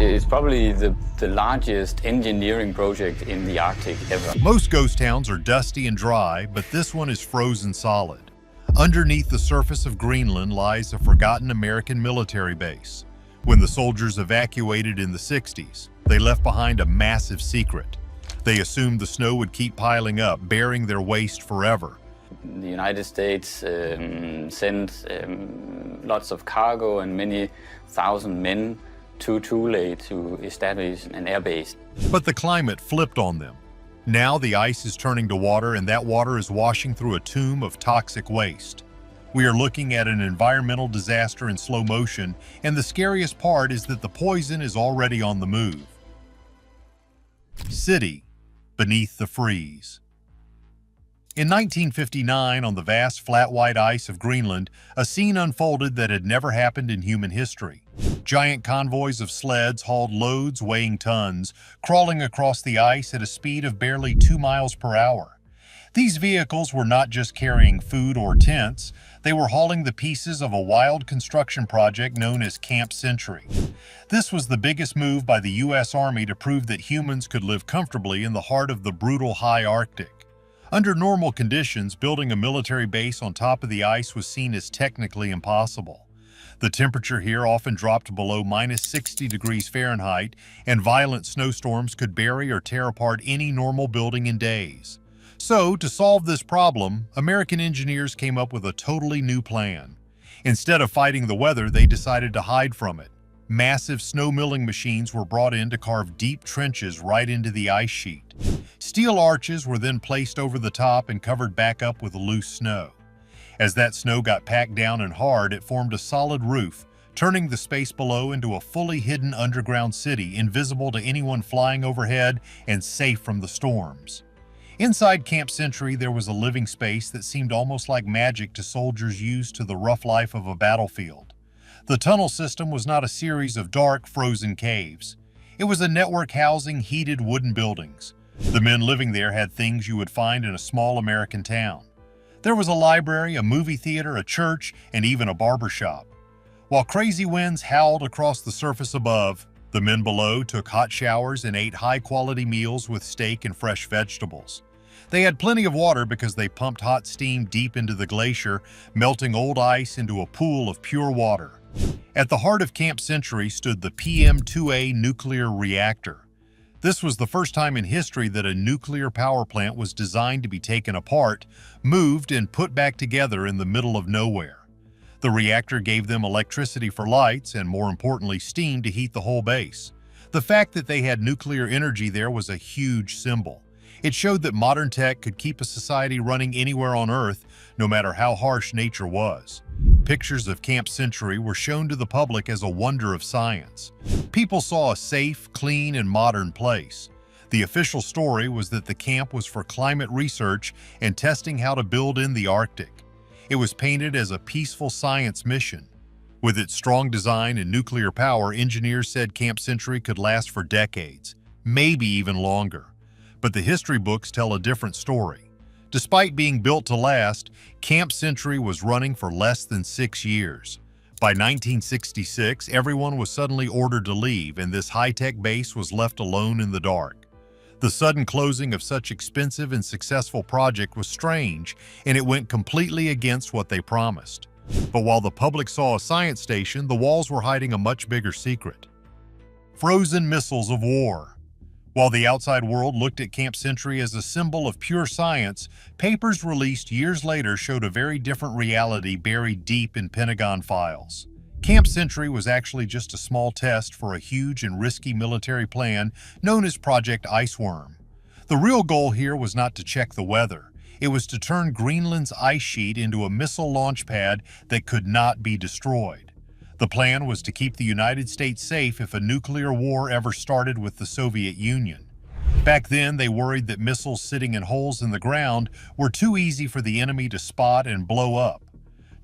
It's probably the largest engineering project in the Arctic ever. Most ghost towns are dusty and dry, but this one is frozen solid. Underneath the surface of Greenland lies a forgotten American military base. When the soldiers evacuated in the 60s, they left behind a massive secret. They assumed the snow would keep piling up, bearing their waste forever. The United States sent lots of cargo and many thousand men to Thule to establish an air base. But the climate flipped on them. Now the ice is turning to water, and that water is washing through a tomb of toxic waste. We are looking at an environmental disaster in slow motion, and the scariest part is that the poison is already on the move. City beneath the freeze. In 1959, on the vast flat white ice of Greenland, a scene unfolded that had never happened in human history. Giant convoys of sleds hauled loads weighing tons, crawling across the ice at a speed of barely 2 miles per hour. These vehicles were not just carrying food or tents, they were hauling the pieces of a wild construction project known as Camp Century. This was the biggest move by the U.S. Army to prove that humans could live comfortably in the heart of the brutal high Arctic. Under normal conditions, building a military base on top of the ice was seen as technically impossible. The temperature here often dropped below minus 60 degrees Fahrenheit, and violent snowstorms could bury or tear apart any normal building in days. So, to solve this problem, American engineers came up with a totally new plan. Instead of fighting the weather, they decided to hide from it. Massive snow milling machines were brought in to carve deep trenches right into the ice sheet. Steel arches were then placed over the top and covered back up with loose snow. As that snow got packed down and hard, it formed a solid roof, turning the space below into a fully hidden underground city, invisible to anyone flying overhead and safe from the storms. Inside Camp Century, there was a living space that seemed almost like magic to soldiers used to the rough life of a battlefield. The tunnel system was not a series of dark, frozen caves. It was a network housing heated wooden buildings. The men living there had things you would find in a small American town. There was a library, a movie theater, a church, and even a barber shop. While crazy winds howled across the surface above, the men below took hot showers and ate high-quality meals with steak and fresh vegetables. They had plenty of water because they pumped hot steam deep into the glacier, melting old ice into a pool of pure water. At the heart of Camp Century stood the PM-2A nuclear reactor. This was the first time in history that a nuclear power plant was designed to be taken apart, moved, and put back together in the middle of nowhere. The reactor gave them electricity for lights and, more importantly, steam to heat the whole base. The fact that they had nuclear energy there was a huge symbol. It showed that modern tech could keep a society running anywhere on Earth, no matter how harsh nature was. Pictures of Camp Century were shown to the public as a wonder of science. People saw a safe, clean, and modern place. The official story was that the camp was for climate research and testing how to build in the Arctic. It was painted as a peaceful science mission. With its strong design and nuclear power, engineers said Camp Century could last for decades, maybe even longer. But the history books tell a different story. Despite being built to last, Camp Century was running for less than 6 years. By 1966, everyone was suddenly ordered to leave, and this high-tech base was left alone in the dark. The sudden closing of such expensive and successful project was strange, and it went completely against what they promised. But while the public saw a science station, the walls were hiding a much bigger secret. Frozen missiles of war. While the outside world looked at Camp Century as a symbol of pure science, papers released years later showed a very different reality buried deep in Pentagon files. Camp Century was actually just a small test for a huge and risky military plan known as Project Iceworm. The real goal here was not to check the weather. It was to turn Greenland's ice sheet into a missile launch pad that could not be destroyed. The plan was to keep the United States safe if a nuclear war ever started with the Soviet Union. Back then, they worried that missiles sitting in holes in the ground were too easy for the enemy to spot and blow up.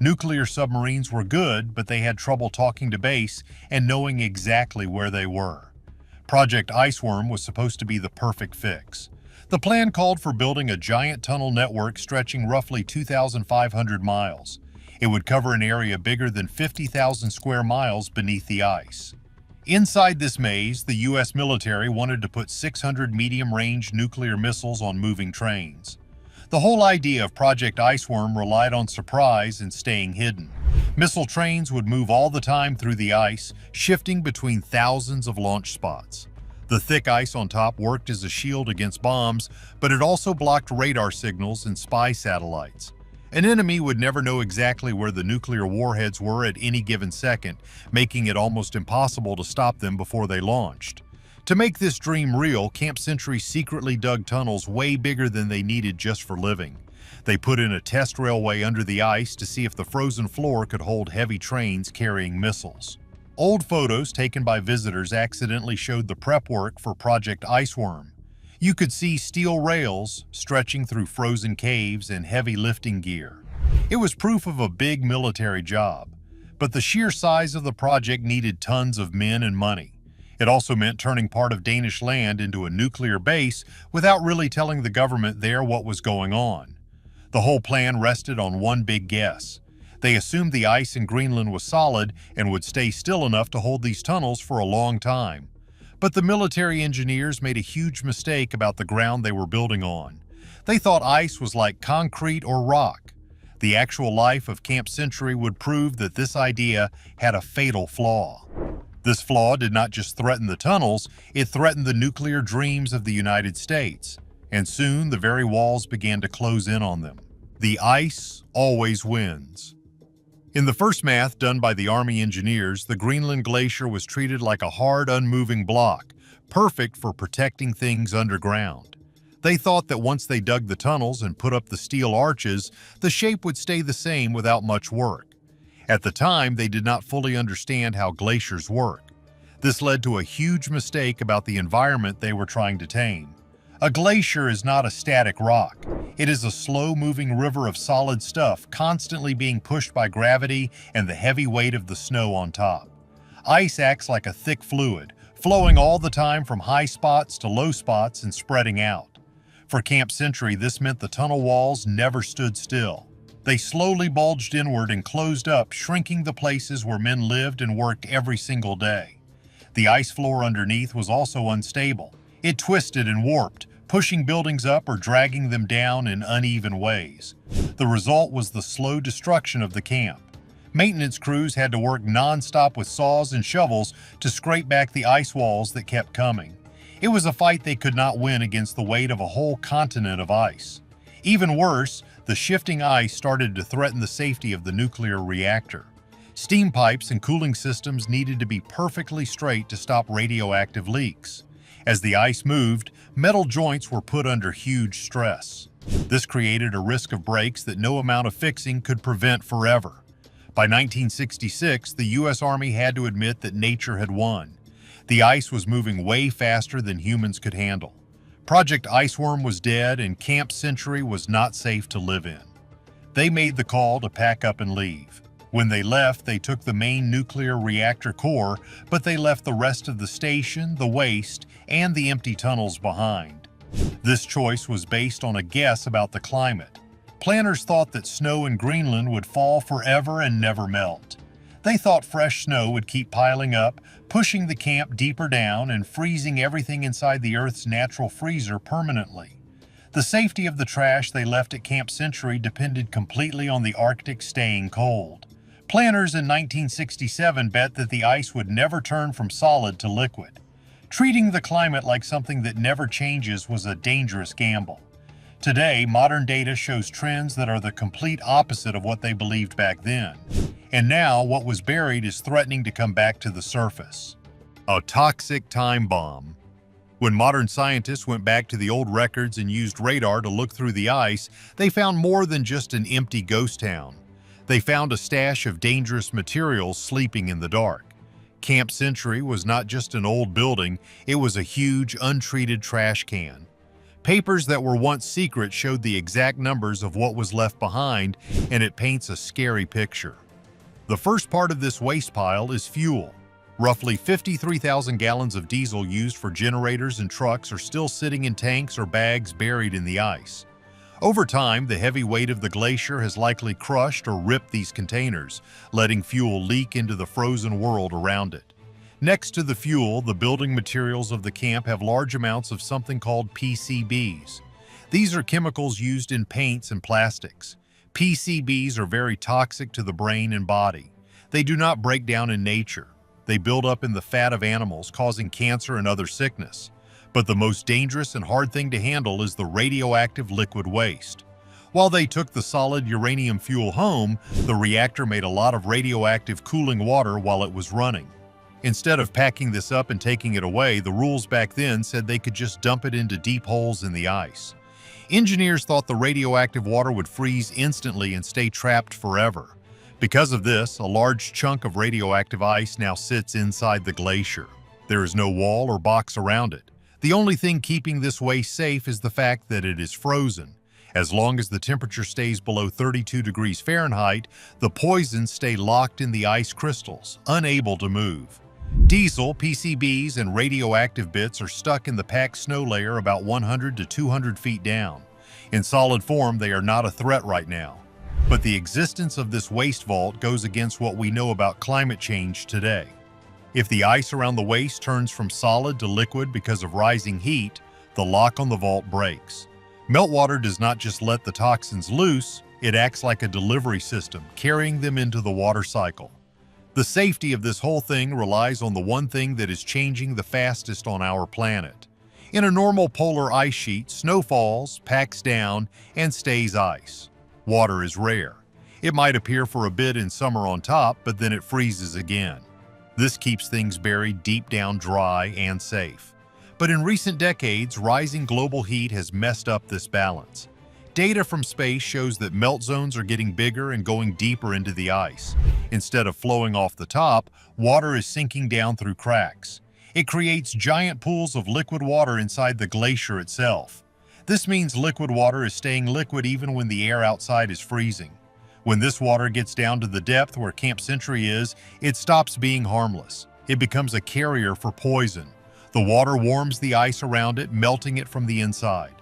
Nuclear submarines were good, but they had trouble talking to base and knowing exactly where they were. Project Iceworm was supposed to be the perfect fix. The plan called for building a giant tunnel network stretching roughly 2,500 miles. It would cover an area bigger than 50,000 square miles beneath the ice. Inside this maze, the U.S. military wanted to put 600 medium-range nuclear missiles on moving trains. The whole idea of Project Iceworm relied on surprise and staying hidden. Missile trains would move all the time through the ice, shifting between thousands of launch spots. The thick ice on top worked as a shield against bombs, but it also blocked radar signals and spy satellites. An enemy would never know exactly where the nuclear warheads were at any given second, making it almost impossible to stop them before they launched. To make this dream real, Camp Century secretly dug tunnels way bigger than they needed just for living. They put in a test railway under the ice to see if the frozen floor could hold heavy trains carrying missiles. Old photos taken by visitors accidentally showed the prep work for Project Iceworm. You could see steel rails stretching through frozen caves and heavy lifting gear. It was proof of a big military job, but the sheer size of the project needed tons of men and money. It also meant turning part of Danish land into a nuclear base without really telling the government there what was going on. The whole plan rested on one big guess. They assumed the ice in Greenland was solid and would stay still enough to hold these tunnels for a long time. But the military engineers made a huge mistake about the ground they were building on. They thought ice was like concrete or rock. The actual life of Camp Century would prove that this idea had a fatal flaw. This flaw did not just threaten the tunnels, it threatened the nuclear dreams of the United States. And soon the very walls began to close in on them. The ice always wins. In the first math done by the Army engineers, the Greenland glacier was treated like a hard, unmoving block, perfect for protecting things underground. They thought that once they dug the tunnels and put up the steel arches, the shape would stay the same without much work. At the time, they did not fully understand how glaciers work. This led to a huge mistake about the environment they were trying to tame. A glacier is not a static rock. It is a slow-moving river of solid stuff constantly being pushed by gravity and the heavy weight of the snow on top. Ice acts like a thick fluid, flowing all the time from high spots to low spots and spreading out. For Camp Century, this meant the tunnel walls never stood still. They slowly bulged inward and closed up, shrinking the places where men lived and worked every single day. The ice floor underneath was also unstable. It twisted and warped, pushing buildings up or dragging them down in uneven ways. The result was the slow destruction of the camp. Maintenance crews had to work non-stop with saws and shovels to scrape back the ice walls that kept coming. It was a fight they could not win against the weight of a whole continent of ice. Even worse, the shifting ice started to threaten the safety of the nuclear reactor. Steam pipes and cooling systems needed to be perfectly straight to stop radioactive leaks. As the ice moved, metal joints were put under huge stress. This created a risk of breaks that no amount of fixing could prevent forever. By 1966, the U.S. Army had to admit that nature had won. The ice was moving way faster than humans could handle. Project Iceworm was dead and Camp Century was not safe to live in. They made the call to pack up and leave. When they left, they took the main nuclear reactor core, but they left the rest of the station, the waste, and the empty tunnels behind. This choice was based on a guess about the climate. Planners thought that snow in Greenland would fall forever and never melt. They thought fresh snow would keep piling up, pushing the camp deeper down and freezing everything inside the Earth's natural freezer permanently. The safety of the trash they left at Camp Century depended completely on the Arctic staying cold. Planners in 1967 bet that the ice would never turn from solid to liquid. Treating the climate like something that never changes was a dangerous gamble. Today, modern data shows trends that are the complete opposite of what they believed back then. And now, what was buried is threatening to come back to the surface. A toxic time bomb. When modern scientists went back to the old records and used radar to look through the ice, they found more than just an empty ghost town. They found a stash of dangerous materials sleeping in the dark. Camp Century was not just an old building, it was a huge, untreated trash can. Papers that were once secret showed the exact numbers of what was left behind, and it paints a scary picture. The first part of this waste pile is fuel. Roughly 53,000 gallons of diesel used for generators and trucks are still sitting in tanks or bags buried in the ice. Over time, the heavy weight of the glacier has likely crushed or ripped these containers, letting fuel leak into the frozen world around it. Next to the fuel, the building materials of the camp have large amounts of something called PCBs. These are chemicals used in paints and plastics. PCBs are very toxic to the brain and body. They do not break down in nature. They build up in the fat of animals, causing cancer and other sickness. But the most dangerous and hard thing to handle is the radioactive liquid waste. While they took the solid uranium fuel home, the reactor made a lot of radioactive cooling water while it was running. Instead of packing this up and taking it away, the rules back then said they could just dump it into deep holes in the ice. Engineers thought the radioactive water would freeze instantly and stay trapped forever. Because of this, a large chunk of radioactive ice now sits inside the glacier. There is no wall or box around it. The only thing keeping this waste safe is the fact that it is frozen. As long as the temperature stays below 32 degrees Fahrenheit, the poisons stay locked in the ice crystals, unable to move. Diesel, PCBs, and radioactive bits are stuck in the packed snow layer about 100 to 200 feet down. In solid form, they are not a threat right now. But the existence of this waste vault goes against what we know about climate change today. If the ice around the waste turns from solid to liquid because of rising heat, the lock on the vault breaks. Meltwater does not just let the toxins loose, it acts like a delivery system, carrying them into the water cycle. The safety of this whole thing relies on the one thing that is changing the fastest on our planet. In a normal polar ice sheet, snow falls, packs down, and stays ice. Water is rare. It might appear for a bit in summer on top, but then it freezes again. This keeps things buried deep down dry and safe. But in recent decades, rising global heat has messed up this balance. Data from space shows that melt zones are getting bigger and going deeper into the ice. Instead of flowing off the top, water is sinking down through cracks. It creates giant pools of liquid water inside the glacier itself. This means liquid water is staying liquid even when the air outside is freezing. When this water gets down to the depth where Camp Century is, it stops being harmless. It becomes a carrier for poison. The water warms the ice around it, melting it from the inside.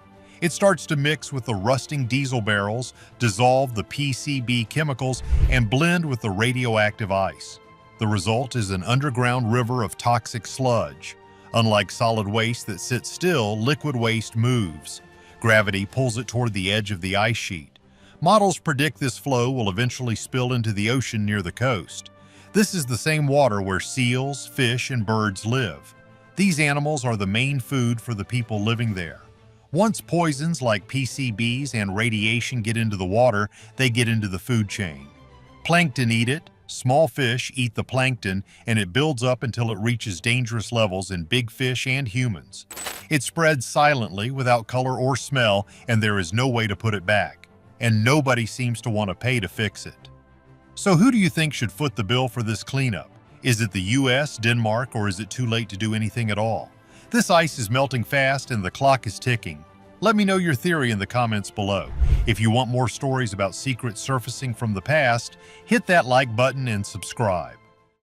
It starts to mix with the rusting diesel barrels, dissolve the PCB chemicals, and blend with the radioactive ice. The result is an underground river of toxic sludge. Unlike solid waste that sits still, liquid waste moves. Gravity pulls it toward the edge of the ice sheet. Models predict this flow will eventually spill into the ocean near the coast. This is the same water where seals, fish, and birds live. These animals are the main food for the people living there. Once poisons like PCBs and radiation get into the water, they get into the food chain. Plankton eat it, small fish eat the plankton, and it builds up until it reaches dangerous levels in big fish and humans. It spreads silently without color or smell, and there is no way to put it back. And nobody seems to want to pay to fix it. So who do you think should foot the bill for this cleanup? Is it the US, Denmark, or is it too late to do anything at all? This ice is melting fast and the clock is ticking. Let me know your theory in the comments below. If you want more stories about secrets surfacing from the past, hit that like button and subscribe.